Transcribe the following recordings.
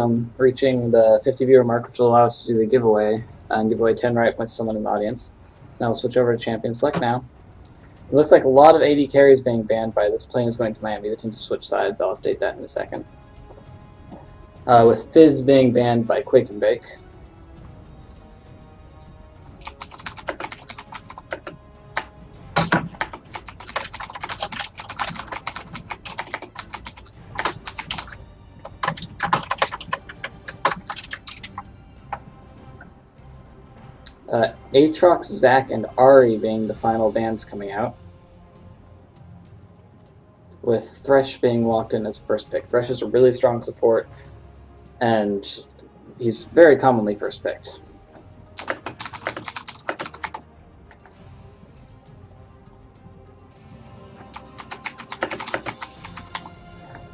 welcome, reaching the 50 viewer mark, which will allow us to do the giveaway and give away 10 riot points to someone in the audience. So now we'll switch over to champion select now. It looks like a lot of AD carries being banned by this plane is going to Miami. The team to switch sides. I'll update that in a second. With Fizz being banned by Quake and Bake. Aatrox, Zac, and Ari being the final bans coming out, with Thresh being locked in as first pick. Thresh is a really strong support, and he's very commonly first picked.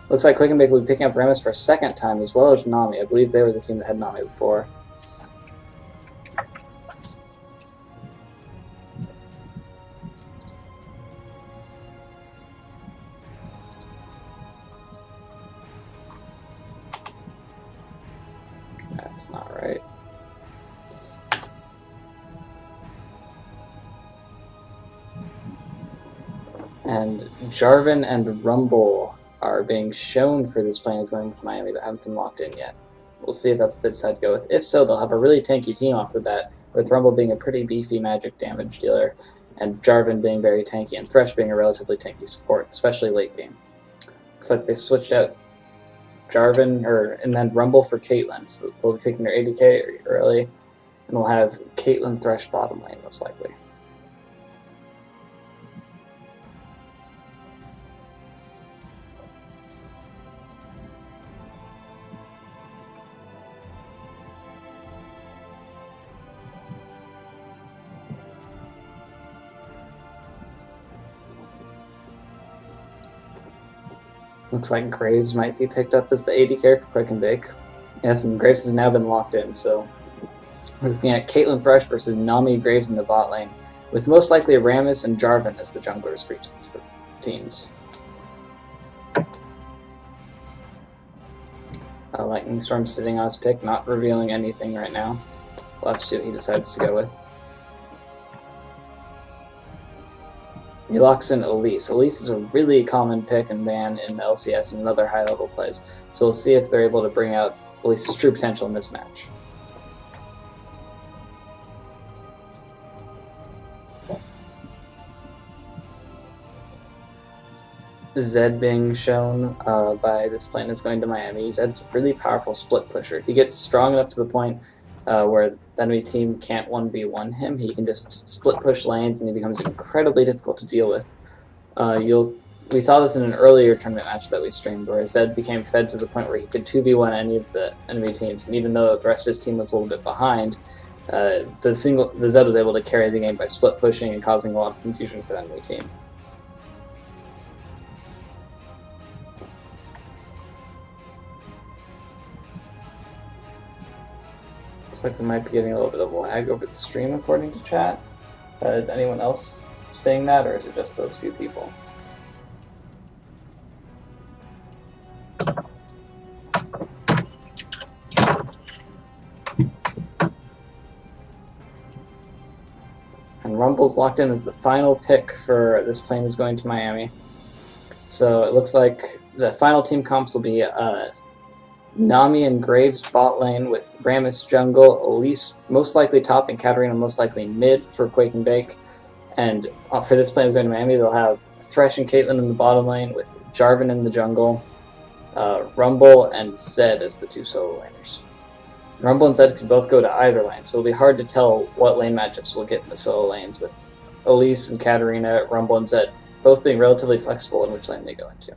Looks like Quake and Bake will be picking up Rammus for a second time, as well as Nami. I believe they were the team that had Nami before. That's not right. And Jarvan and Rumble are being shown for this plane as going to Miami, but haven't been locked in yet. We'll see if that's what they decide to go with. If so, they'll have a really tanky team off the bat, with Rumble being a pretty beefy magic damage dealer, and Jarvan being very tanky, and Thresh being a relatively tanky support, especially late game. Looks like they switched out Jarvan, and then Rumble for Caitlyn, so they'll be picking their ADK early, and we'll have Caitlyn Thresh bottom lane, most likely. Looks like Graves might be picked up as the AD character, Quake and Bake. Yes, and Graves has now been locked in, so we're looking at Caitlyn Thresh versus Nami Graves in the bot lane, with most likely Rammus and Jarvan as the junglers for each of these teams. Lightning Storm sitting on his pick, not revealing anything right now. We'll have to see what he decides to go with. He locks in Elise. Elise is a really common pick and ban in LCS and other high-level plays, so we'll see if they're able to bring out Elise's true potential in this match. Zed being shown by this plane is going to Miami. Zed's a really powerful split pusher. He gets strong enough to the point where the enemy team can't 1v1 him. He can just split push lanes, and he becomes incredibly difficult to deal with. We saw this in an earlier tournament match that we streamed, where Zed became fed to the point where he could 2v1 any of the enemy teams, and even though the rest of his team was a little bit behind, the Zed was able to carry the game by split pushing and causing a lot of confusion for the enemy team. Looks like we might be getting a little bit of lag over the stream according to chat. Is anyone else saying that, or is it just those few people? And Rumble's locked in as the final pick for this plane is going to Miami. So it looks like the final team comps will be Nami and Graves bot lane with Rammus jungle, Elise most likely top, and Katarina most likely mid for Quake and Bake. And for this plane is going to Miami, they'll have Thresh and Caitlyn in the bottom lane with Jarvan in the jungle, Rumble and Zed as the two solo laners. Rumble and Zed could both go to either lane, so it'll be hard to tell what lane matchups we'll get in the solo lanes, with Elise and Katarina, Rumble and Zed both being relatively flexible in which lane they go into.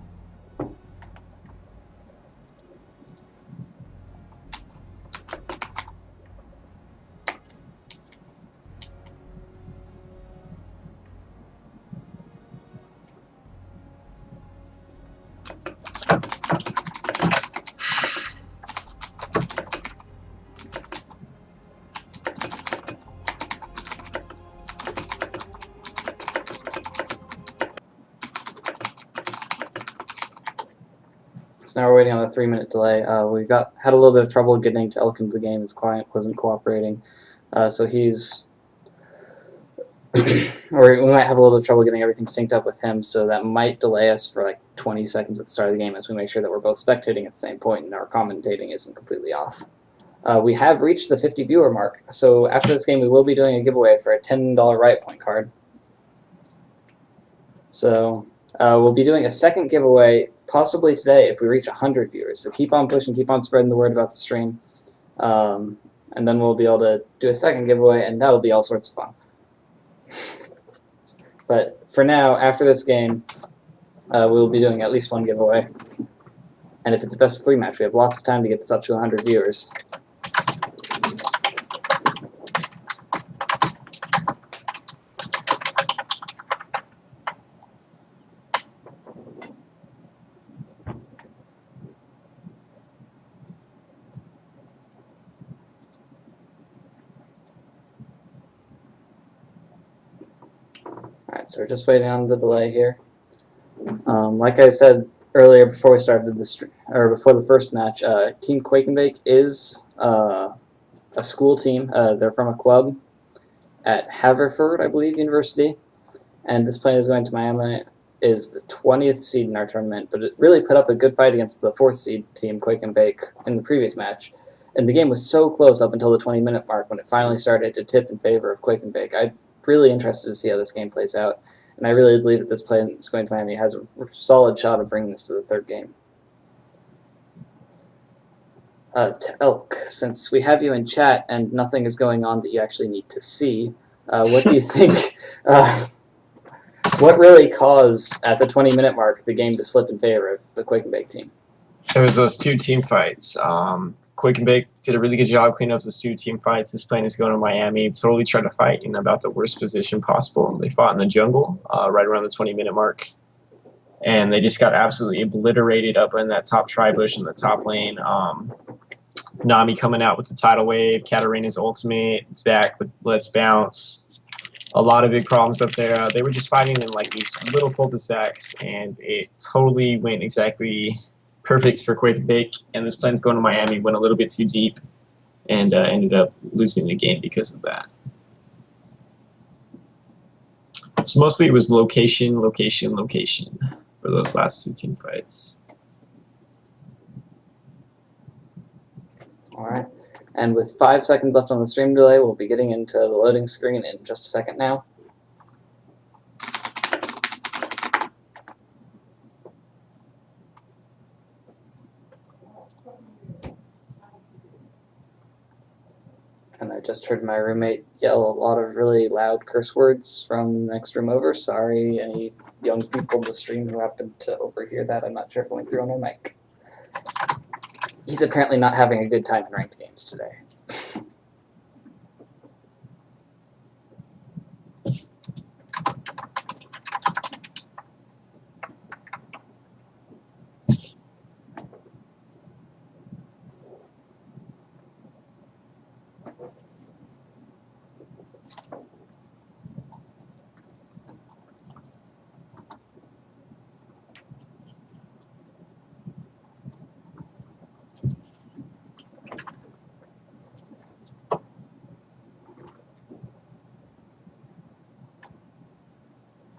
So now we're waiting on a 3-minute delay. We had a little bit of trouble getting to Elk into the game. His client wasn't cooperating, so he's or we might have a little bit of trouble getting everything synced up with him. So that might delay us for like 20 seconds at the start of the game as we make sure that we're both spectating at the same point and our commentating isn't completely off. We have reached the 50 viewer mark, so after this game we will be doing a giveaway for a $10 Riot Point card. So we'll be doing a second giveaway possibly today if we reach 100 viewers. So keep on pushing, keep on spreading the word about the stream. And then we'll be able to do a second giveaway, and that'll be all sorts of fun. But for now, after this game, we'll be doing at least one giveaway. And if it's a best of 3 match, we have lots of time to get this up to 100 viewers. Alright, so we're just waiting on the delay here. Like I said earlier before we started before the first match, Team Quake and Bake is a school team. They're from a club at Haverford, I believe, University. And this plane is going to Miami, is the 20th seed in our tournament, but it really put up a good fight against the 4th seed team, Quake and Bake, in the previous match. And the game was so close up until the 20-minute mark when it finally started to tip in favor of Quake and Bake. I'm really interested to see how this game plays out. And I really believe that this plane is going to Miami has a solid shot of bringing this to the 3rd game. To Elk, since we have you in chat and nothing is going on that you actually need to see, what do you think? What really caused, at the 20-minute mark, the game to slip in favor of the Quake and Bake team? It was those 2 team fights. Quake and Bake did a really good job cleaning up those 2 team fights. This plane is going to Miami. Totally tried to fight in about the worst position possible. They fought in the jungle right around the 20-minute mark. And they just got absolutely obliterated up in that top tri-bush in the top lane. Nami coming out with the tidal wave, Katarina's ultimate, Zach with Let's Bounce. A lot of big problems up there. They were just fighting in like these little cul-de-sacs, and it totally went exactly perfect for Quake and Bake. And this plane's going to Miami, went a little bit too deep, and ended up losing the game because of that. So mostly it was location, location, location for those last 2 team fights. All right. And with 5 seconds left on the stream delay, we'll be getting into the loading screen in just a second now. And I just heard my roommate yell a lot of really loud curse words from the next room over. Sorry, any young people in the stream who happened to overhear that. I'm not sure if it went through on my mic. He's apparently not having a good time in ranked games today.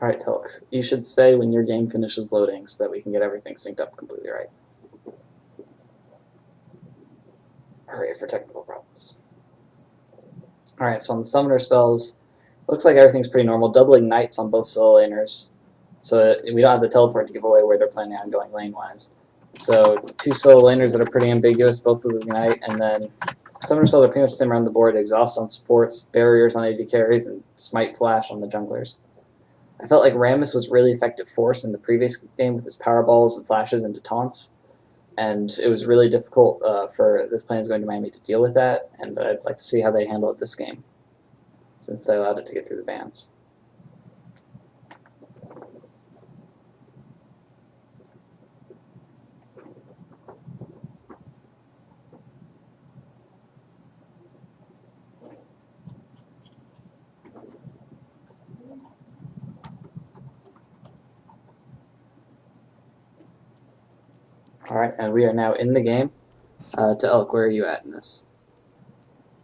All right, Telix, you should say when your game finishes loading so that we can get everything synced up completely right. Hooray for technical problems. All right, so on the summoner spells, looks like everything's pretty normal. Doubling knights on both solo laners, so we don't have the teleport to give away where they're planning on going lane-wise. So 2 solo laners that are pretty ambiguous, both with the knight, and then summoner spells are pretty much the same around the board. Exhaust on supports, barriers on AD carries, and smite flash on the junglers. I felt like Rammus was really effective force in the previous game with his power balls and flashes into taunts, and it was really difficult for this plane is going to Miami to deal with that, and I'd like to see how they handle it this game, since they allowed it to get through the bans. Alright, and we are now in the game. To Elk, where are you at in this?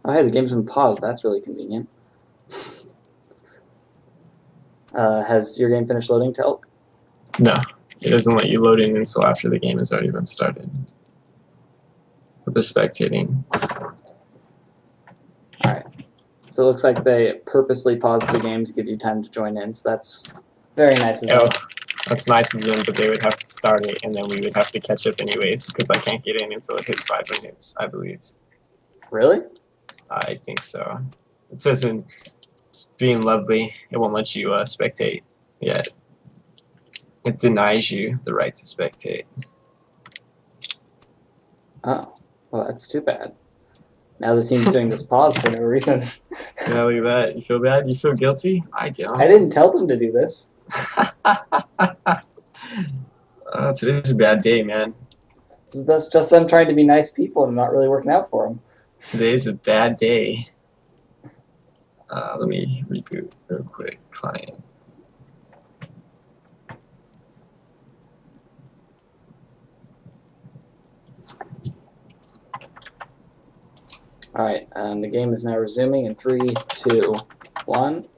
Oh, hey, the game's been paused. That's really convenient. Has your game finished loading to Elk? No, it doesn't let you load in until after the game has already been started. With the spectating. Alright. So it looks like they purposely paused the game to give you time to join in, so that's very nice of them. Oh, that's nice of them, but they would have to start it, and then we would have to catch up anyways, because I can't get in until it hits 5 minutes, I believe. Really? I think so. It says in being lovely, it won't let you spectate yet. It denies you the right to spectate. Oh, well, that's too bad. Now the team's doing this pause for no reason. Yeah, look at that. You feel bad? You feel guilty? I don't. I didn't tell them to do this. Today's a bad day, man. That's just them trying to be nice people and not really working out for them. Today's a bad day. Let me reboot real quick. Client. Alright, the game is now resuming in 3, 2, 1.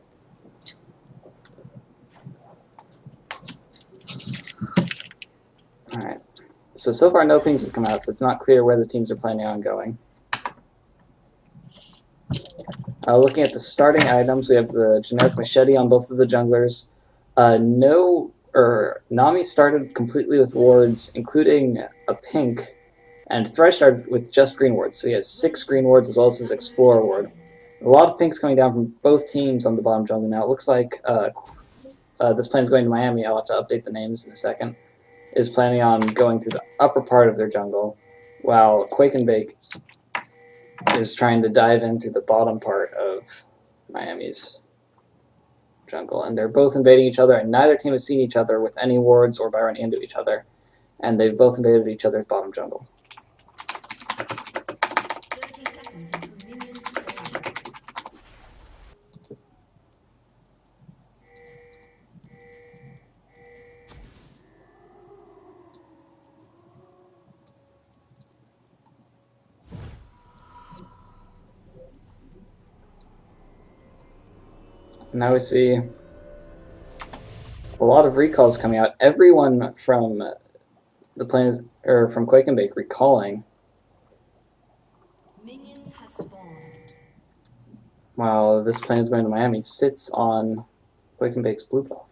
Alright, so far no pings have come out, so it's not clear where the teams are planning on going. Looking at the starting items, we have the generic machete on both of the junglers. Nami started completely with wards, including a pink, and Thresh started with just green wards, so he has 6 green wards as well as his Explorer ward. A lot of pinks coming down from both teams on the bottom jungle now. It looks like this plan's going to Miami. I'll have to update the names in a second. Is planning on going through the upper part of their jungle, while Quake and Bake is trying to dive into the bottom part of Miami's jungle. And they're both invading each other, and neither team has seen each other with any wards or by running into each other. And they've both invaded each other's bottom jungle. Now we see a lot of recalls coming out. Everyone from the plans from Quake and Bake recalling. Minions have spawned. While this plane is going to Miami, sits on Quake and Bake's blue buff.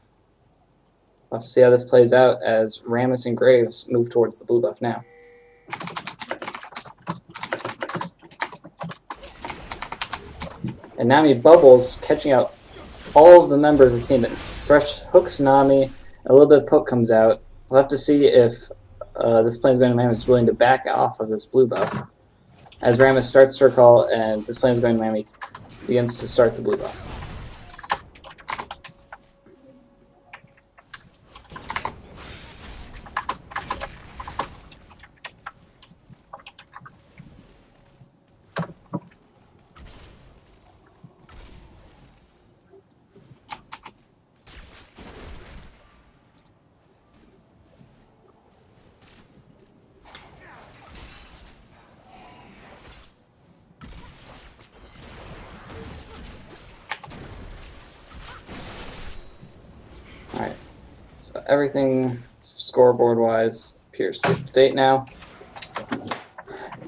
We'll have to see how this plays out as Rammus and Graves move towards the blue buff now. And Nami bubbles, catching out all of the members of the team. And Thresh hooks Nami, and a little bit of poke comes out. We'll have to see if this plane is going to Miami is willing to back off of this blue buff. As Rammus starts to recall, and this plane is going to Miami begins to start the blue buff. Alright, so everything scoreboard-wise appears to be up to date now.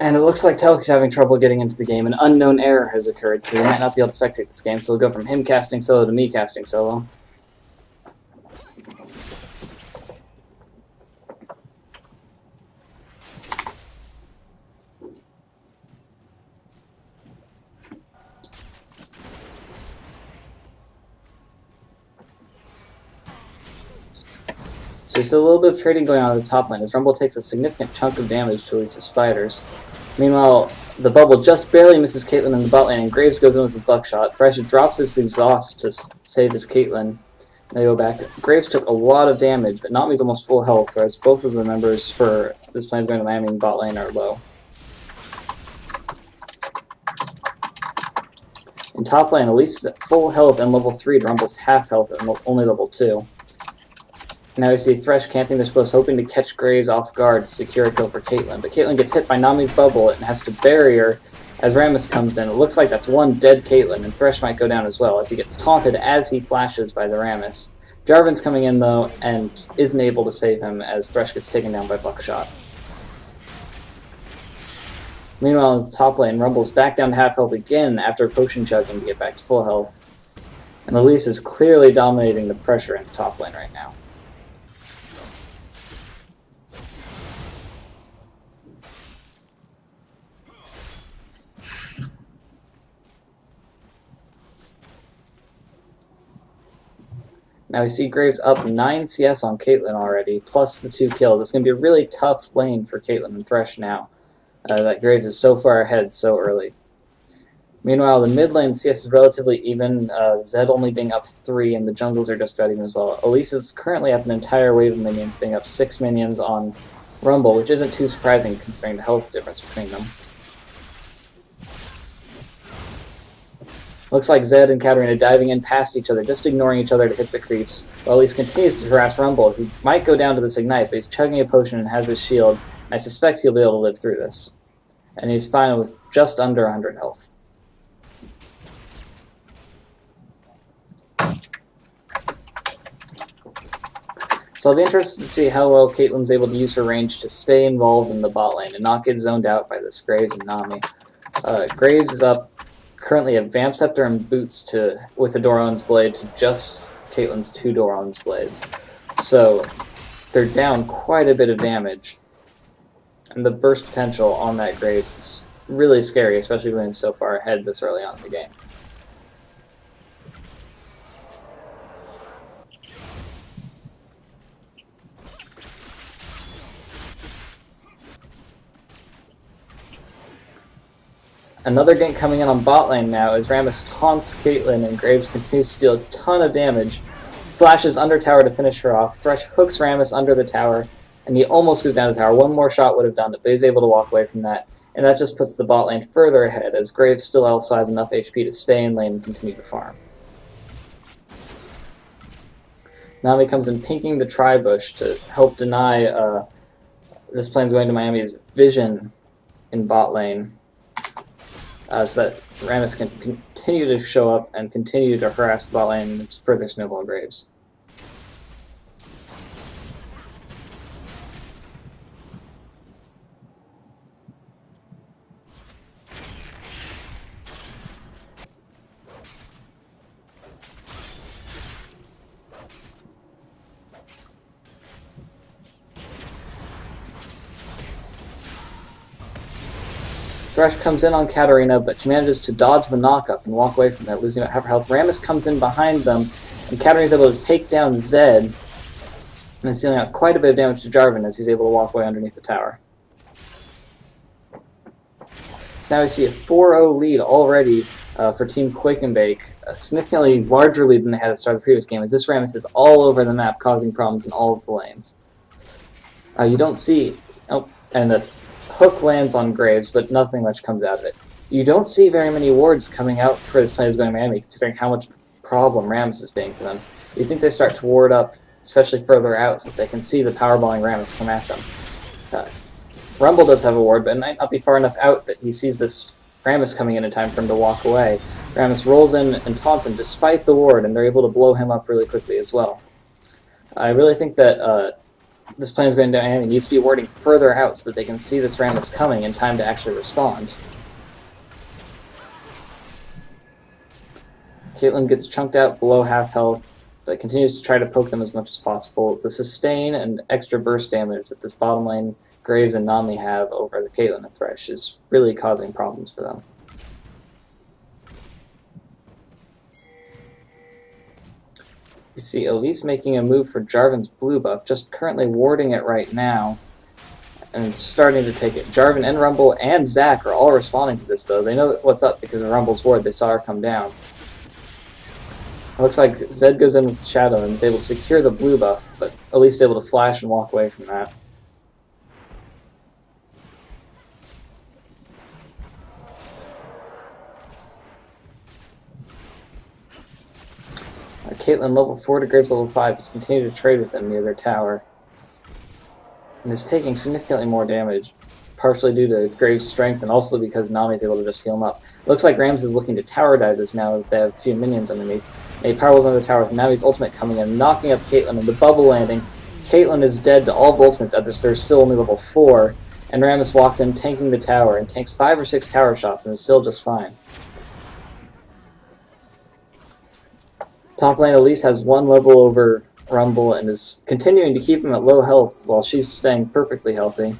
And it looks like Telek's having trouble getting into the game. An unknown error has occurred, so he might not be able to spectate this game, so we'll go from him casting solo to me casting solo. So we see a little bit of trading going on at the top lane as Rumble takes a significant chunk of damage to release his spiders. Meanwhile, the bubble just barely misses Caitlyn in the bot lane, and Graves goes in with his buckshot. Thresh drops his exhaust to save his Caitlyn. They go back. Graves took a lot of damage, but Nami's almost full health, whereas both of the members for this plan's going to Miami in bot lane are low. In top lane, Elise is at full health and level 3 to Rumble's half health and only level 2. Now we see Thresh camping this close, hoping to catch Graves off guard to secure a kill for Caitlyn. But Caitlyn gets hit by Nami's bubble and has to bury her as Rammus comes in. It looks like that's one dead Caitlyn, and Thresh might go down as well as he gets taunted as he flashes by the Rammus. Jarvan's coming in though and isn't able to save him as Thresh gets taken down by Buckshot. Meanwhile, in the top lane, Rumble's back down to half health again after potion chugging to get back to full health. And Elise is clearly dominating the pressure in the top lane right now. Now we see Graves up 9 CS on Caitlyn already, plus the 2 kills. It's going to be a really tough lane for Caitlyn and Thresh now. That Graves is so far ahead so early. Meanwhile, the mid lane CS is relatively even, Zed only being up 3, and the jungles are just about even as well. Elise is currently up an entire wave of minions, being up 6 minions on Rumble, which isn't too surprising considering the health difference between them. Looks like Zed and Katarina diving in past each other, just ignoring each other to hit the creeps, while Elise continues to harass Rumble, who might go down to this Ignite, but he's chugging a potion and has his shield. I suspect he'll be able to live through this. And he's fine with just under 100 health. So I'll be interested to see how well Caitlyn's able to use her range to stay involved in the bot lane and not get zoned out by this Graves and Nami. Graves is up currently a Vamp Scepter and Boots with a Doran's Blade to just Caitlyn's 2 Doran's Blades. So they're down quite a bit of damage. And the burst potential on that Graves is really scary, especially going so far ahead this early on in the game. Another gank coming in on bot lane now as Rammus taunts Caitlyn and Graves continues to deal a ton of damage. Flashes under tower to finish her off. Thresh hooks Rammus under the tower, and he almost goes down the tower. One more shot would have done it, but he's able to walk away from that. And that just puts the bot lane further ahead as Graves still also has enough HP to stay in lane and continue to farm. Nami comes in pinking the tri-bush to help deny this plane's going to Miami's vision in bot lane. So that Rammus can continue to show up and continue to harass the bot lane and further snowball Graves. Thresh comes in on Katarina, but she manages to dodge the knockup and walk away from that, losing about half her health. Rammus comes in behind them, and Katarina's able to take down Zed, and is dealing out quite a bit of damage to Jarvan as he's able to walk away underneath the tower. So now we see a 4-0 lead already for Team Quake and Bake, a significantly larger lead than they had at the start of the previous game, as this Rammus is all over the map, causing problems in all of the lanes. You don't see... Oh, and the hook lands on Graves, but nothing much comes out of it. You don't see very many wards coming out for this play as going to Miami, considering how much problem Rammus is being for them. You think they start to ward up, especially further out, so that they can see the powerballing Rammus come at them. Rumble does have a ward, but it might not be far enough out that he sees this Rammus coming in time for him to walk away. Rammus rolls in and taunts him despite the ward, and they're able to blow him up really quickly as well. I really think that this plan is going to end and needs to be warding further out so that they can see this Rammus coming in time to actually respond. Caitlyn gets chunked out below half health, but continues to try to poke them as much as possible. The sustain and extra burst damage that this bottom lane Graves and Nami have over the Caitlyn and Thresh is really causing problems for them. We see Elise making a move for Jarvan's blue buff, just currently warding it right now, and starting to take it. Jarvan and Rumble and Zac are all responding to this, though. They know what's up because of Rumble's ward. They saw her come down. It looks like Zed goes in with the Shadow and is able to secure the blue buff, but Elise is able to flash and walk away from that. Caitlyn, level 4 to Graves level 5, just continue to trade with them near their tower. And is taking significantly more damage, partially due to Graves' strength and also because Nami's able to just heal him up. Looks like Rams is looking to tower dive this now that they have a few minions underneath. A powerballs under the tower with Nami's ultimate coming in, knocking up Caitlyn and the bubble landing. Caitlyn is dead to all of ultimates as there's still only level 4, and Rammus walks in tanking the tower and tanks 5 or 6 tower shots and is still just fine. Top lane Elise has 1 level over Rumble and is continuing to keep him at low health while she's staying perfectly healthy.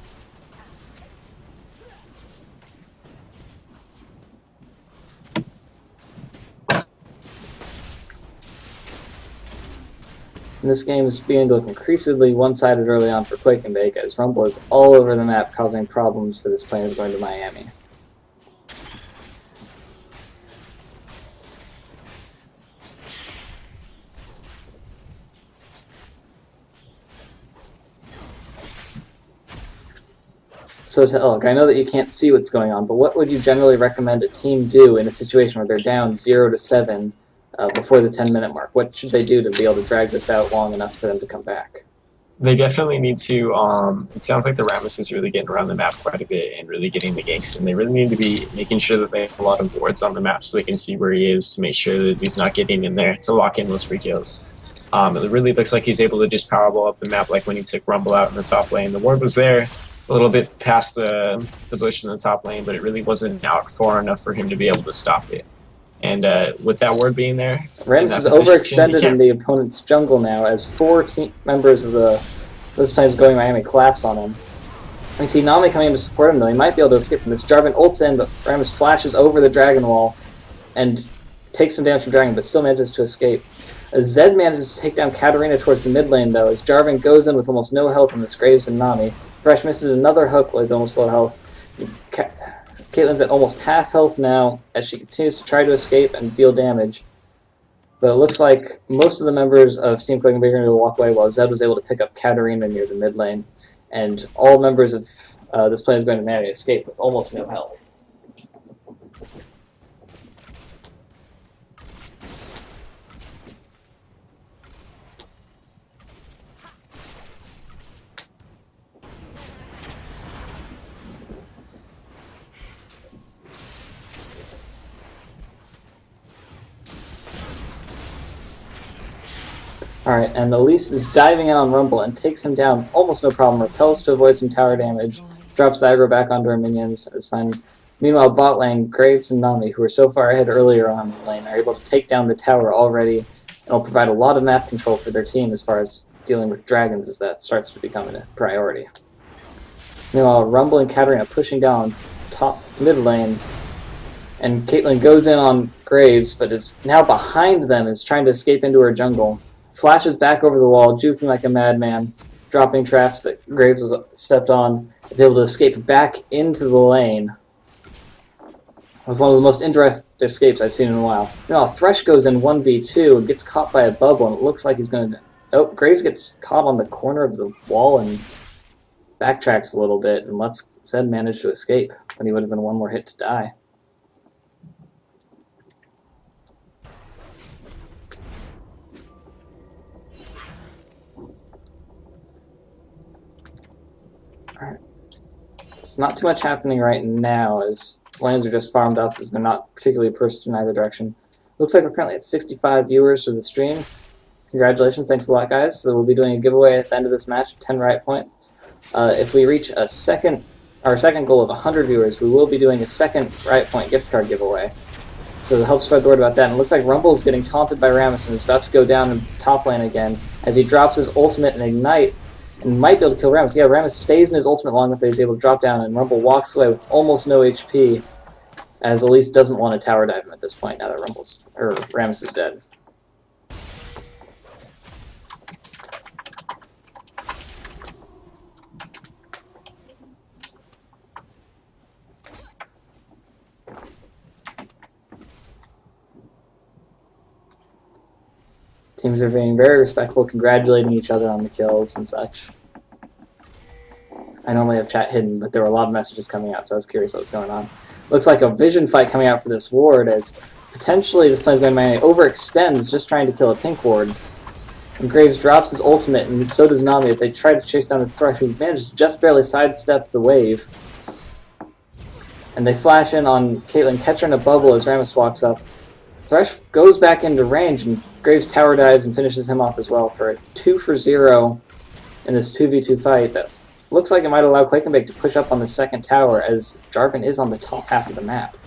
And this game is beginning to look increasingly one-sided early on for Quake and Bake as Rumble is all over the map causing problems for this plane is going to Miami. So to Elk, I know that you can't see what's going on, but what would you generally recommend a team do in a situation where they're down 0-7 before the 10-minute mark? What should they do to be able to drag this out long enough for them to come back? They definitely need to, it sounds like the Rammus is really getting around the map quite a bit and really getting the ganks, and they really need to be making sure that they have a lot of wards on the map so they can see where he is to make sure that he's not getting in there to lock in those free kills. It really looks like he's able to just powerball up the map like when he took Rumble out in the top lane. The ward was there a little bit past the bush in the top lane, but it really wasn't out far enough for him to be able to stop it. And with that ward being there, Rams is overextended in the opponent's jungle now as 4 members of this plane's going Miami collapse on him. We see Nami coming in to support him though. He might be able to escape from this. Jarvan ults in, but Rams flashes over the dragon wall and takes some damage from Dragon, but still manages to escape. Zed manages to take down Katarina towards the mid lane though, as Jarvan goes in with almost no health on this Graves and Nami. Thresh misses another hook while he's almost low health. Caitlyn's at almost half health now as she continues to try to escape and deal damage. But it looks like most of the members of Team Quake and Bake are going to walk away while Zed was able to pick up Katarina near the mid lane. And all members of this plane is going to manage to escape with almost no health. Alright, and Elise is diving in on Rumble and takes him down almost no problem, repels to avoid some tower damage, drops the aggro back onto her minions, is fine. Meanwhile, bot lane, Graves and Nami, who were so far ahead earlier on the lane, are able to take down the tower already, and will provide a lot of map control for their team as far as dealing with dragons as that starts to become a priority. Meanwhile, Rumble and Katarina pushing down top mid lane, and Caitlyn goes in on Graves, but is now behind them, is trying to escape into her jungle. Flashes back over the wall, juking like a madman, dropping traps that Graves was stepped on, is able to escape back into the lane. With one of the most interesting escapes I've seen in a while. Now, Thresh goes in 1v2 and gets caught by a bubble, and it looks like he's going to... Oh, Graves gets caught on the corner of the wall and backtracks a little bit and lets Zed manage to escape, when he would have been one more hit to die. It's not too much happening right now as lanes are just farmed up as they're not particularly pushed in either direction. Looks like we're currently at 65 viewers for the stream. Congratulations, thanks a lot guys. So we'll be doing a giveaway at the end of this match, 10 right points. If we reach our second goal of 100 viewers, we will be doing a second right point gift card giveaway. So to help spread the word about that, and it looks like Rumble is getting taunted by Rammus and is about to go down in top lane again as he drops his ultimate and ignite. And might be able to kill Rammus. Yeah, Rammus stays in his ultimate long enough that he's able to drop down, and Rumble walks away with almost no HP, as Elise doesn't want to tower dive him at this point now that Rammus is dead. Teams are being very respectful, congratulating each other on the kills and such. I normally have chat hidden, but there were a lot of messages coming out, so I was curious what was going on. Looks like a vision fight coming out for this ward as potentially this play is going to Miami overextends just trying to kill a pink ward. And Graves drops his ultimate, and so does Nami as they try to chase down the Thresh, who manages to just barely sidestep the wave. And they flash in on Caitlyn, catch her in a bubble as Rammus walks up. Thresh goes back into range, and Graves tower dives and finishes him off as well for a 2-for-0 in this 2v2 fight that looks like it might allow Quake and Bake to push up on the second tower as Jarvan is on the top half of the map.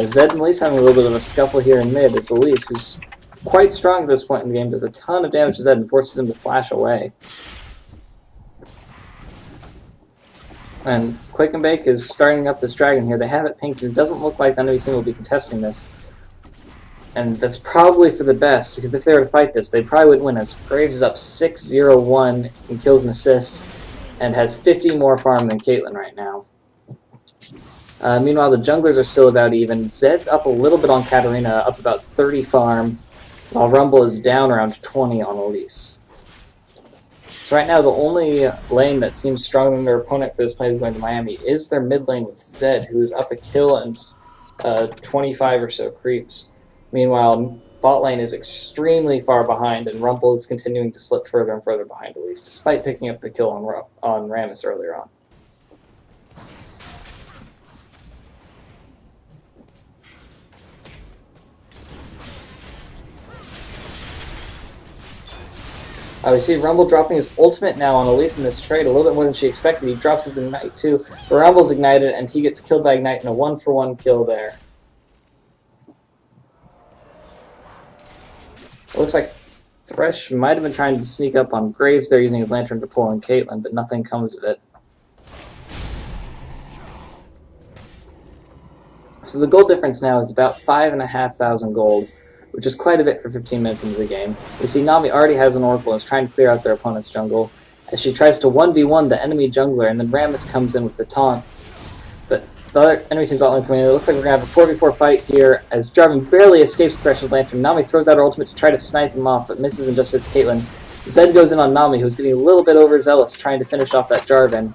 Zed and Elise having a little bit of a scuffle here in mid as Elise, who's quite strong at this point in the game, does a ton of damage to Zed and forces him to flash away. And Quake and Bake is starting up this dragon here. They have it pinked, and it doesn't look like the enemy team will be contesting this. And that's probably for the best, because if they were to fight this, they probably would win, as Graves is up 6-0-1 in kills and assists, and has 50 more farm than Caitlyn right now. Meanwhile, the junglers are still about even. Zed's up a little bit on Katarina, up about 30 farm, while Rumble is down around 20 on Elise. So right now, the only lane that seems stronger than their opponent for this play is going to Miami is their mid lane with Zed, who is up a kill and 25 or so creeps. Meanwhile, bot lane is extremely far behind, and Rumble is continuing to slip further and further behind Elise, despite picking up the kill on Rammus earlier on. We see Rumble dropping his ultimate now on Elise in this trade, a little bit more than she expected. He drops his Ignite too, but Rumble's ignited, and he gets killed by Ignite in a 1-for-1 kill there. It looks like Thresh might have been trying to sneak up on Graves there using his Lantern to pull on Caitlyn, but nothing comes of it. So the gold difference now is about 5,500 gold, which is quite a bit for 15 minutes into the game. We see Nami already has an Oracle and is trying to clear out their opponent's jungle as she tries to 1v1 the enemy jungler, and then Rammus comes in with the taunt. But the other enemy team's bot lane's coming in. It looks like we're going to have a 4v4 fight here as Jarvan barely escapes Thresh's Lantern. Nami throws out her ultimate to try to snipe him off, but misses and just hits Caitlyn. Zed goes in on Nami, who's getting a little bit overzealous trying to finish off that Jarvan.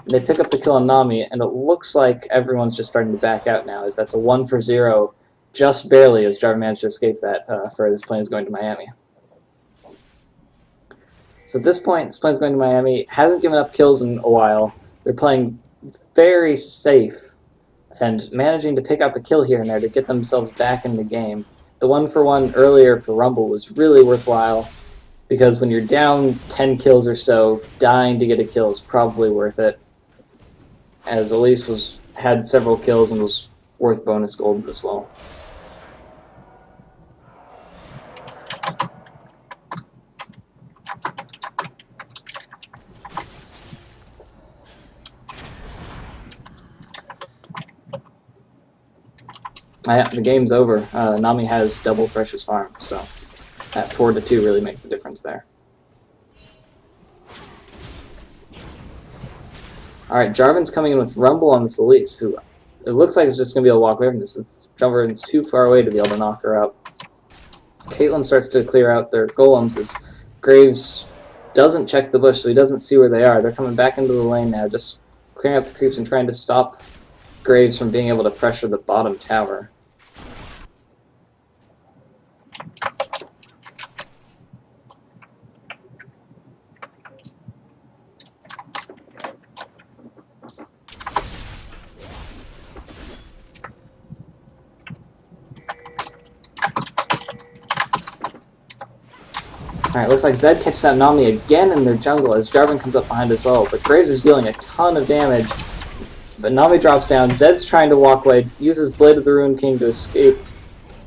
And they pick up the kill on Nami, and it looks like everyone's just starting to back out now, as that's a 1-for-0 just barely as Jarvan managed to escape that for this plane is going to Miami. So at this point, this plane is going to Miami. Hasn't given up kills in a while. They're playing very safe and managing to pick up a kill here and there to get themselves back in the game. The 1-for-1 earlier for Rumble was really worthwhile because when you're down 10 kills or so, dying to get a kill is probably worth it. As Elise had several kills and was worth bonus gold as well. The game's over. Nami has double Thresh's farm, so that 4-2 really makes the difference there. Alright, Jarvan's coming in with Rumble on this Elise, who it looks like it's just going to be able to walk away from this. Jarvan's too far away to be able to knock her out. Caitlyn starts to clear out their golems as Graves doesn't check the bush, so he doesn't see where they are. They're coming back into the lane now, just clearing up the creeps and trying to stop Graves from being able to pressure the bottom tower. Alright, looks like Zed catches out Nami again in their jungle as Jarvan comes up behind as well, but Graves is dealing a ton of damage. But Nami drops down, Zed's trying to walk away, uses Blade of the Ruined King to escape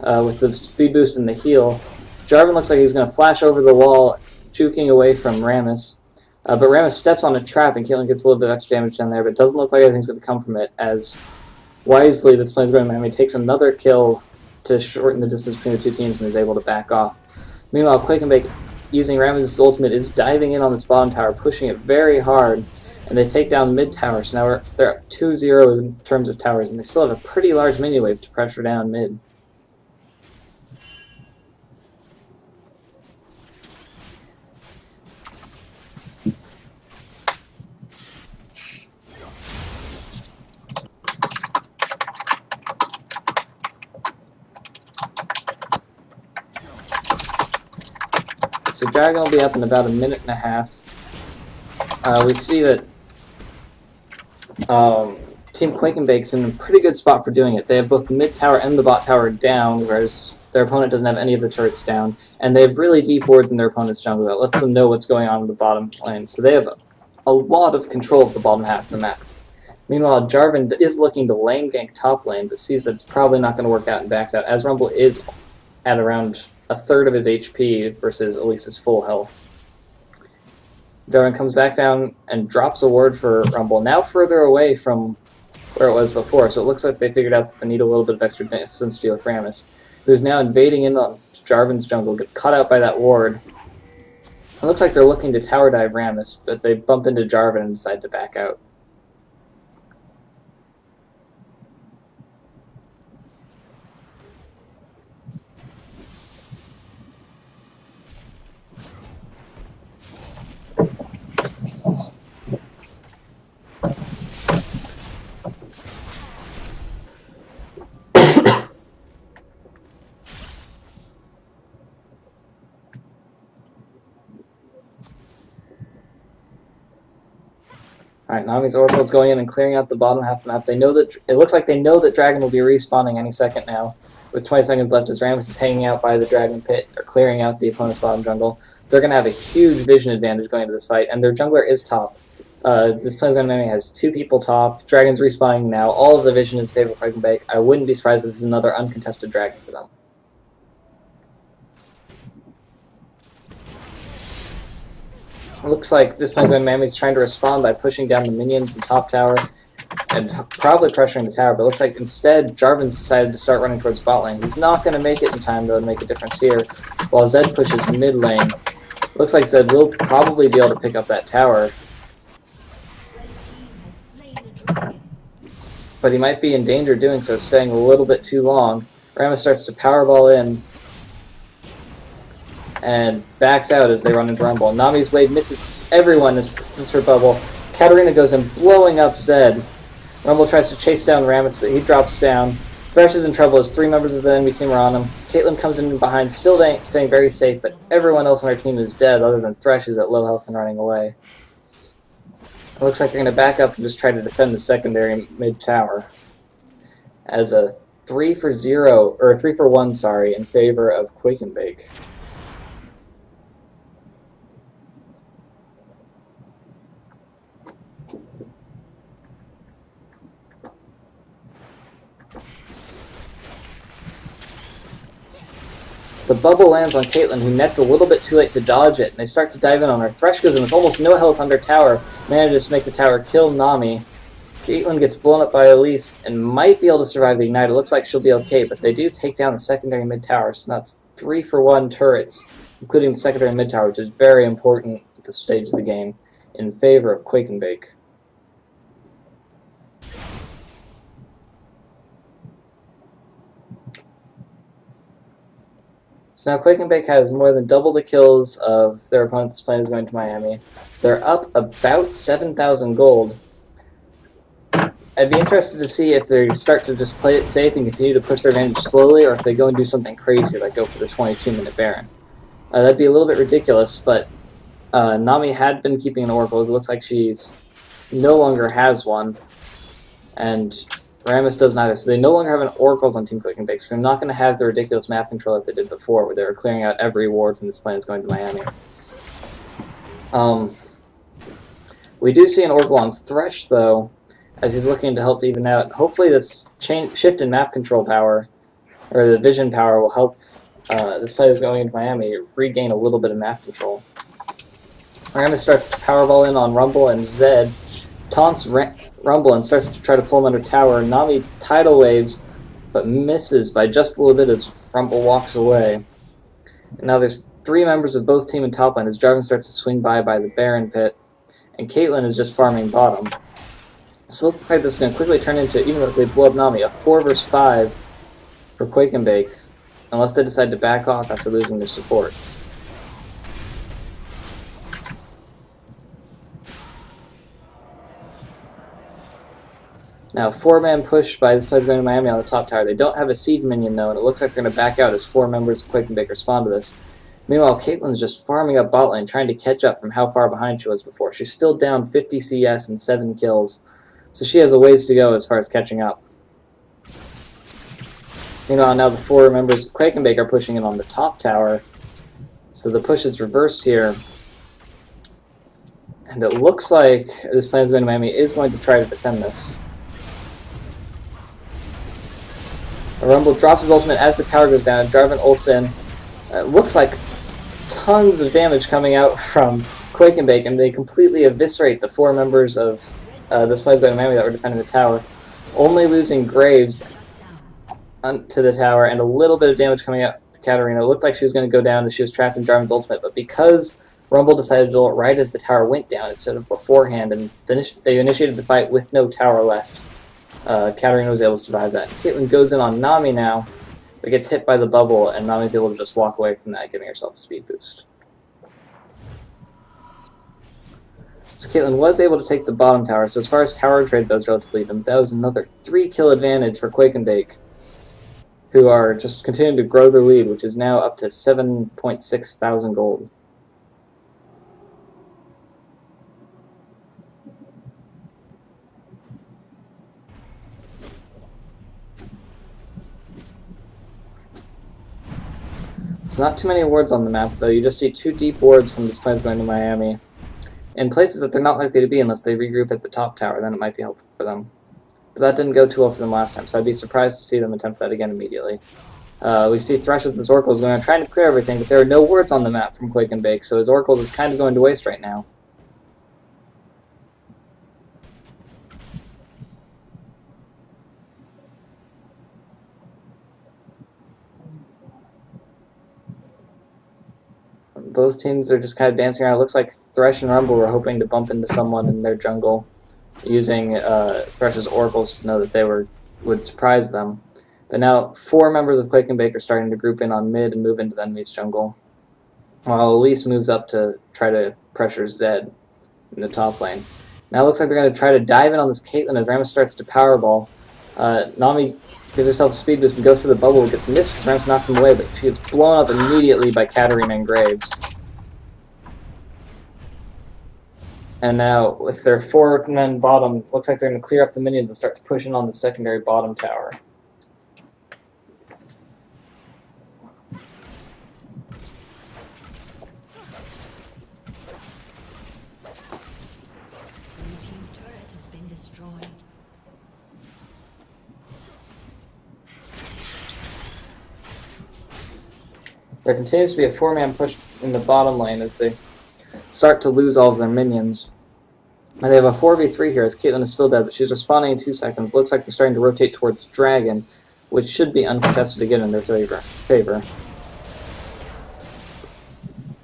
with the speed boost and the heal. Jarvan looks like he's going to flash over the wall, juking away from Rammus. But Rammus steps on a trap and Caitlyn gets a little bit of extra damage down there, but it doesn't look like anything's going to come from it as wisely this plane's going to Miami takes another kill to shorten the distance between the two teams and is able to back off. Meanwhile, Quake and Bake, using Rammus' ultimate, is diving in on this bottom tower, pushing it very hard, and they take down the mid tower. So now they're up 2-0 in terms of towers, and they still have a pretty large mini wave to pressure down mid. Dragon will be up in about a minute and a half. We see that Team Quake and Bake's in a pretty good spot for doing it. They have both the mid tower and the bot tower down, whereas their opponent doesn't have any of the turrets down. And they have really deep wards in their opponent's jungle that lets them know what's going on in the bottom lane. So they have a lot of control of the bottom half of the map. Meanwhile, Jarvan is looking to lane gank top lane, but sees that it's probably not going to work out and backs out, as Rumble is at around a third of his HP versus Elise's full health. Jarvan comes back down and drops a ward for Rumble, now further away from where it was before, so it looks like they figured out that they need a little bit of extra distance to deal with Rammus, who's now invading in on Jarvan's jungle, gets caught out by that ward. It looks like they're looking to tower dive Rammus, but they bump into Jarvan and decide to back out. Alright, Nami's Oracle is going in and clearing out the bottom half of the map. They know that it looks like they know that Dragon will be respawning any second now. With 20 seconds left as Rammus is hanging out by the Dragon pit or clearing out the opponent's bottom jungle. They're going to have a huge vision advantage going into this fight, and their jungler is top. This plane's enemy has 2 people top. Dragon's respawning now. All of the vision is in favor of Quake and Bake. I wouldn't be surprised if this is another uncontested Dragon for them. It looks like this plane's enemy is trying to respond by pushing down the minions in top tower and probably pressuring the tower, but it looks like instead Jarvan's decided to start running towards bot lane. He's not going to make it in time though to make a difference here, while Zed pushes mid lane. Looks like Zed will probably be able to pick up that tower, but he might be in danger doing so, staying a little bit too long. Rammus starts to powerball in and backs out as they run into Rumble. Nami's wave misses everyone as her bubble. Katarina goes in, blowing up Zed. Rumble tries to chase down Rammus, but he drops down. Thresh is in trouble as 3 members of the enemy team are on him. Caitlyn comes in behind, still staying very safe, but everyone else on our team is dead other than Thresh, who's at low health and running away. It looks like they're going to back up and just try to defend the secondary mid-tower as a 3 for 1, sorry, in favor of Quake and Bake. The bubble lands on Caitlyn, who nets a little bit too late to dodge it, and they start to dive in on her. Thresh goes in with almost no health under tower, manages to make the tower kill Nami. Caitlyn gets blown up by Elise and might be able to survive the ignite. It looks like she'll be okay, but they do take down the secondary mid-tower, so that's 3 for 1 turrets, including the secondary mid-tower, which is very important at this stage of the game, in favor of Quake and Bake. So now Quake and Bake has more than double the kills of their opponent's plane is going to Miami. They're up about 7,000 gold. I'd be interested to see if they start to just play it safe and continue to push their advantage slowly, or if they go and do something crazy like go for the 22-minute Baron. That'd be a little bit ridiculous, but Nami had been keeping an Oracle. It looks like she's no longer has one, and Rammus doesn't either, so they no longer have an Oracles on Team Quake and Bake, so they're not going to have the ridiculous map control that they did before, where they were clearing out every ward from this plane is going to Miami. We do see an Oracle on Thresh, though, as he's looking to help even out. Hopefully this shift in map control power, or the vision power, will help this player going into Miami regain a little bit of map control. Rammus starts to powerball in on Rumble and Zed, taunts Rumble and starts to try to pull him under tower. Nami tidal waves, but misses by just a little bit as Rumble walks away. And now there's 3 members of both team and top lane as Jarvan starts to swing by the Baron pit, and Caitlyn is just farming bottom. So it looks like this is going to quickly turn into, even if they blow up Nami, a 4 versus 5 for Quake and Bake, unless they decide to back off after losing their support. Now, 4-man push by this player's going to Miami on the top tower. They don't have a siege minion, though, and it looks like they're going to back out as 4 members of Quake and Bake respond to this. Meanwhile, Caitlyn's just farming up bot lane, trying to catch up from how far behind she was before. She's still down 50 CS and 7 kills, so she has a ways to go as far as catching up. Meanwhile, now the 4 members of Quake and Bake are pushing in on the top tower, so the push is reversed here. And it looks like this plan is going to Miami is going to try to defend this. Rumble drops his ultimate as the tower goes down, and Jarvan ults in. It looks like tons of damage coming out from Quake and Bake, and they completely eviscerate the 4 members of this plan is going to Miami that were defending the tower, only losing Graves to the tower, and a little bit of damage coming out to Katarina. It looked like she was going to go down, and she was trapped in Jarvan's ultimate, but because Rumble decided to do it right as the tower went down instead of beforehand, and they initiated the fight with no tower left, Katarina was able to survive that. Caitlyn goes in on Nami now, but gets hit by the bubble, and Nami's able to just walk away from that, giving herself a speed boost. So Caitlyn was able to take the bottom tower, so as far as tower trades, that was relatively even. That was another 3-kill advantage for Quake and Bake, who are just continuing to grow their lead, which is now up to 7.6 thousand gold. So not too many wards on the map, though. You just see 2 deep wards from this place going to Miami, in places that they're not likely to be unless they regroup at the top tower. Then it might be helpful for them. But that didn't go too well for them last time, so I'd be surprised to see them attempt that again immediately. We see Thresh with his oracles going on, trying to clear everything, but there are no wards on the map from Quake and Bake, so his oracles is kind of going to waste right now. Both teams are just kind of dancing around. It looks like Thresh and Rumble were hoping to bump into someone in their jungle, using Thresh's oracles to know that they would surprise them. But now 4 members of Quake and Bake are starting to group in on mid and move into the enemy's jungle, while Elise moves up to try to pressure Zed in the top lane. Now it looks like they're going to try to dive in on this Caitlyn as Rammus starts to powerball. Nami gives herself a speed boost and goes for the bubble. It gets missed because Rammus knocks him away, but she gets blown up immediately by Katarina and Graves. And now, with their 4 men bottom, looks like they're going to clear up the minions and start to push in on the secondary bottom tower. There continues to be a 4-man push in the bottom lane as they start to lose all of their minions. And they have a 4v3 here as Caitlyn is still dead, but she's respawning in 2 seconds. Looks like they're starting to rotate towards Dragon, which should be uncontested again in their favor.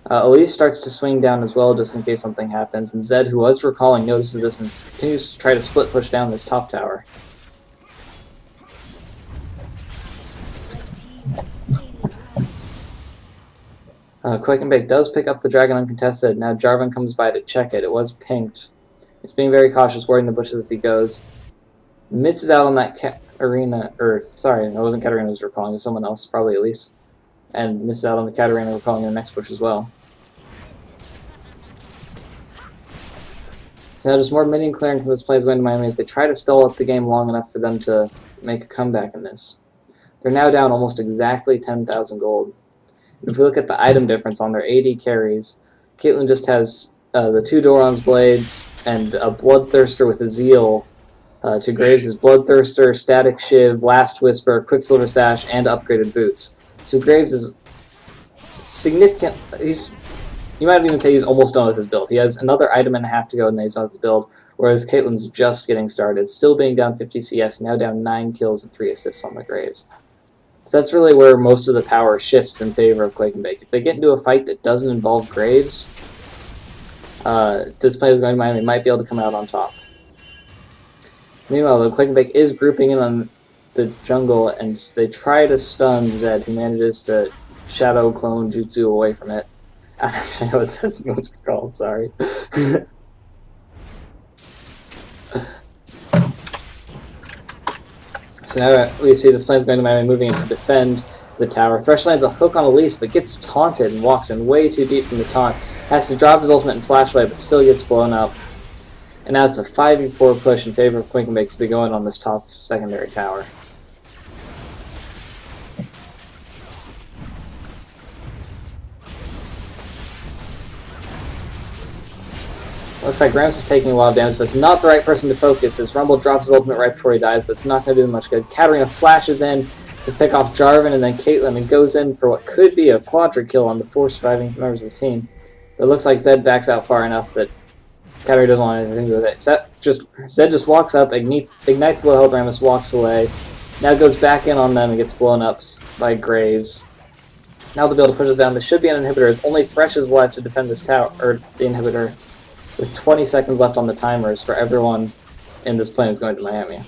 Elise starts to swing down as well, just in case something happens, and Zed, who was recalling, notices this and continues to try to split push down this top tower. Quake and Bake does pick up the dragon uncontested. Now Jarvan comes by to check it. It was pinked. He's being very cautious, warding the bushes as he goes. Misses out on that Katarina, sorry, it wasn't Katarina who was recalling, it was someone else, probably Elise. And misses out on the Katarina recalling in the next push as well. So now just more minion clearing from this play is going to Miami as they try to stall up the game long enough for them to make a comeback in this. They're now down almost exactly 10,000 gold. If we look at the item difference on their AD carries, Caitlyn just has the 2 Doran's Blades and a Bloodthirster with a Zeal. To Graves' Bloodthirster, Static Shiv, Last Whisper, Quicksilver Sash, and upgraded boots. So Graves is significant. You might even say he's almost done with his build. He has another item and a half to go and then he's done with his build, whereas Caitlyn's just getting started, still being down 50 CS, now down 9 kills and 3 assists on the Graves. So that's really where most of the power shifts in favor of Quake and Bake. If they get into a fight that doesn't involve Graves, this play is going to Miami might be able to come out on top. Meanwhile, the Quake and Bake is grouping in on the jungle, and they try to stun Zed, who manages to Shadow Clone Jutsu away from it. Actually, what sense was called, sorry. So now we see this plan is going to Miami moving into defend. the tower. Thresh lands a hook on Elise, but gets taunted and walks in way too deep from the taunt. Has to drop his ultimate and flashlight, but still gets blown up. And now it's a 5v4 push in favor of Quake and Bake as they go in on this top secondary tower. Looks like Grimace is taking a lot of damage, but it's not the right person to focus as Rumble drops his ultimate right before he dies, but it's not going to do much good. Katarina flashes in to pick off Jarvan and then Caitlyn and goes in for what could be a quadra kill on the 4 surviving members of the team. But it looks like Zed backs out far enough that Katarina doesn't want anything to do with it. Zed just walks up, ignites the low health Grimace, walks away. Now goes back in on them and gets blown up by Graves. Now they'll be able to push us down. This should be an inhibitor as only Thresh is left to defend this tower, or the inhibitor, with 20 seconds left on the timers for everyone in this plane is going to Miami.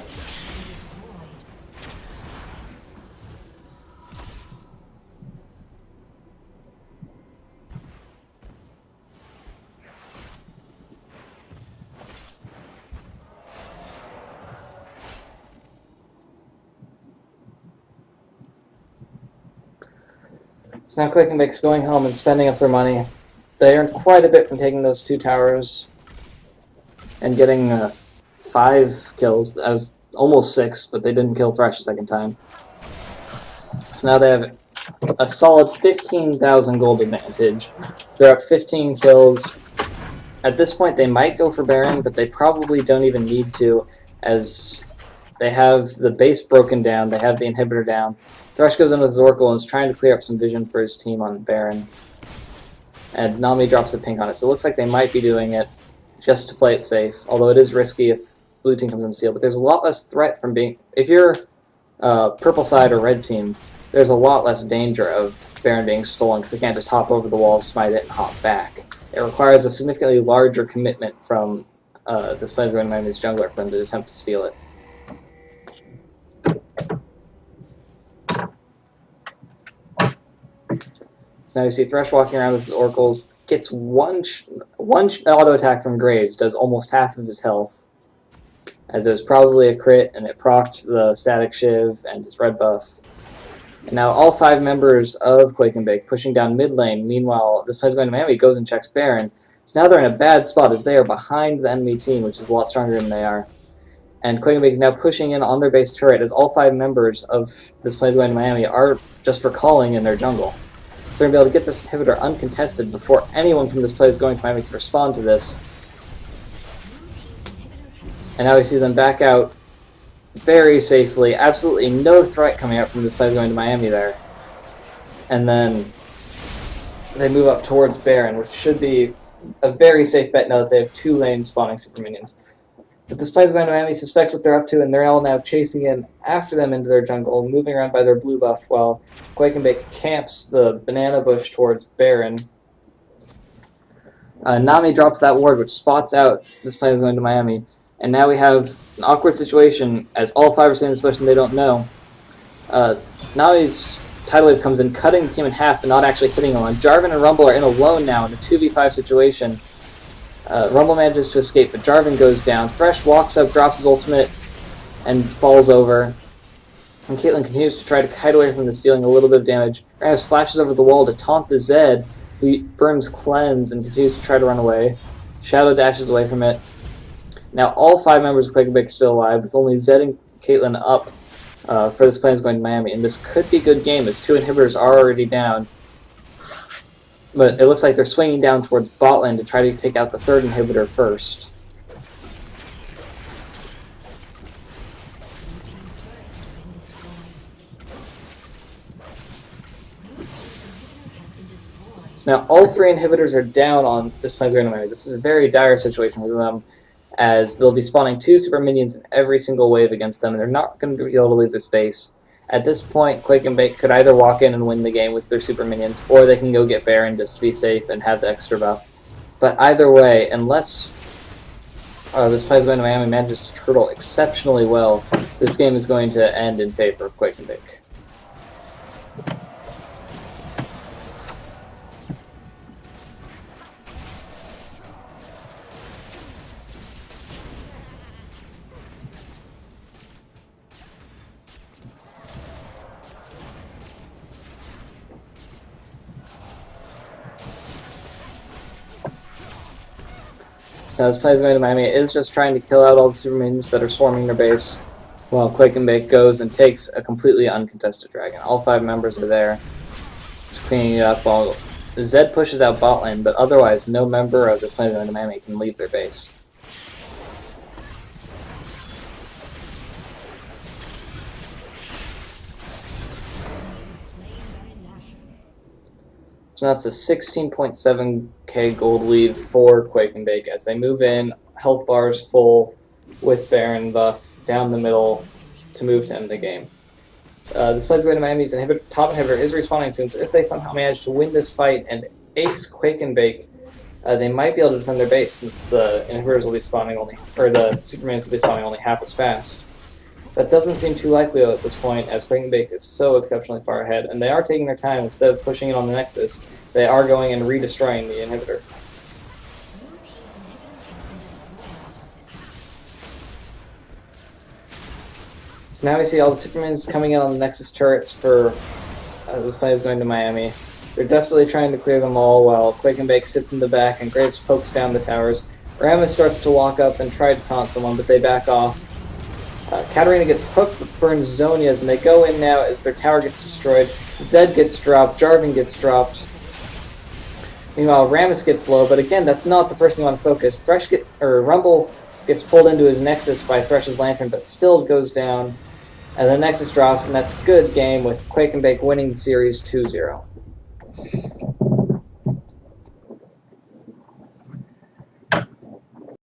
So now Quake and Bake's going home and spending up their money. They earned quite a bit from taking those 2 towers and getting 5 kills. That was almost 6, but they didn't kill Thresh a second time. So now they have a solid 15,000 gold advantage. They're up 15 kills. At this point, they might go for Baron, but they probably don't even need to, as they have the base broken down, they have the inhibitor down. Thresh goes in with Zorkel and is trying to clear up some vision for his team on Baron. And Nami drops a pink on it, so it looks like they might be doing it just to play it safe, although it is risky if blue team comes in seal. But there's a lot less threat from being... If you're purple side or red team, there's a lot less danger of Baron being stolen because they can't just hop over the wall, smite it, and hop back. It requires a significantly larger commitment from this player's going to Miami's jungler for them to attempt to steal it. So now you see Thresh walking around with his oracles, gets one auto attack from Graves, does almost half of his health, as it was probably a crit, and it procced the Static Shiv and his red buff. And now all 5 members of Quake and Bake pushing down mid lane. Meanwhile, this player's going to Miami, goes and checks Baron. So now they're in a bad spot as they are behind the enemy team, which is a lot stronger than they are. And Quake and Bake is now pushing in on their base turret as all 5 members of this player's going to Miami are just recalling in their jungle. So they're going to be able to get this inhibitor uncontested before anyone from this place going to Miami can respond to this. And now we see them back out very safely. Absolutely no threat coming out from this place going to Miami there. And then they move up towards Baron, which should be a very safe bet now that they have 2 lanes spawning super minions. But this player's going to Miami suspects what they're up to, and they're all now chasing in after them into their jungle, moving around by their blue buff while Quake and Bake camps the banana bush towards Baron. Nami drops that ward, which spots out this player's going to Miami. And now we have an awkward situation, as all 5 are staying in this bush and they don't know. Nami's tidal wave comes in, cutting the team in half, but not actually hitting them. Jarvan and Rumble are in alone now in a 2v5 situation. Rumble manages to escape, but Jarvan goes down. Thresh walks up, drops his ultimate, and falls over. And Caitlyn continues to try to kite away from this, dealing a little bit of damage. Grimace flashes over the wall to taunt the Zed, who burns Cleanse and continues to try to run away. Shadow dashes away from it. Now all 5 members of Quake and Bake are still alive, with only Zed and Caitlyn up for this plan is going to Miami. And this could be a good game, as 2 inhibitors are already down. But it looks like they're swinging down towards bot lane to try to take out the 3rd inhibitor first. So now all 3 inhibitors are down on this player's going to Miami. This is a very dire situation for them, as they'll be spawning 2 super minions in every single wave against them, and they're not going to be able to leave their space. At this point, Quake and Bake could either walk in and win the game with their super minions, or they can go get Baron just to be safe and have the extra buff. But either way, unless this player's going to Miami manages to turtle exceptionally well, this game is going to end in favor of Quake and Bake. So this play is going to Miami. It is just trying to kill out all the super minions that are swarming their base, while Quake and Bake goes and takes a completely uncontested dragon. All 5 members are there, just cleaning it up. While Zed pushes out bot lane, but otherwise no member of this play is going to Miami can leave their base. So that's a 16.7k gold lead for Quake and Bake as they move in, health bars full with Baron buff down the middle to move to end the game. This plays away to Miami's top inhibitor is respawning soon, so if they somehow manage to win this fight and ace Quake and Bake, they might be able to defend their base since the inhibitors will be spawning only, or the Supermans will be spawning only half as fast. That doesn't seem too likely at this point, as Quake and Bake is so exceptionally far ahead, and they are taking their time. Instead of pushing it on the Nexus, they are going and redestroying the inhibitor. So now we see all the Supermans coming in on the Nexus turrets for this play is going to Miami. They're desperately trying to clear them all while Quake and Bake sits in the back and Graves pokes down the towers. Rammus starts to walk up and try to taunt someone, but they back off. Katarina gets hooked with burns Zonia's, and they go in now as their tower gets destroyed. Zed gets dropped, Jarvan gets dropped. Meanwhile, Rammus gets low, but again, that's not the person you want to focus. Rumble gets pulled into his Nexus by Thresh's Lantern, but still goes down. And the Nexus drops, and that's a good game with Quake and Bake winning the series 2-0.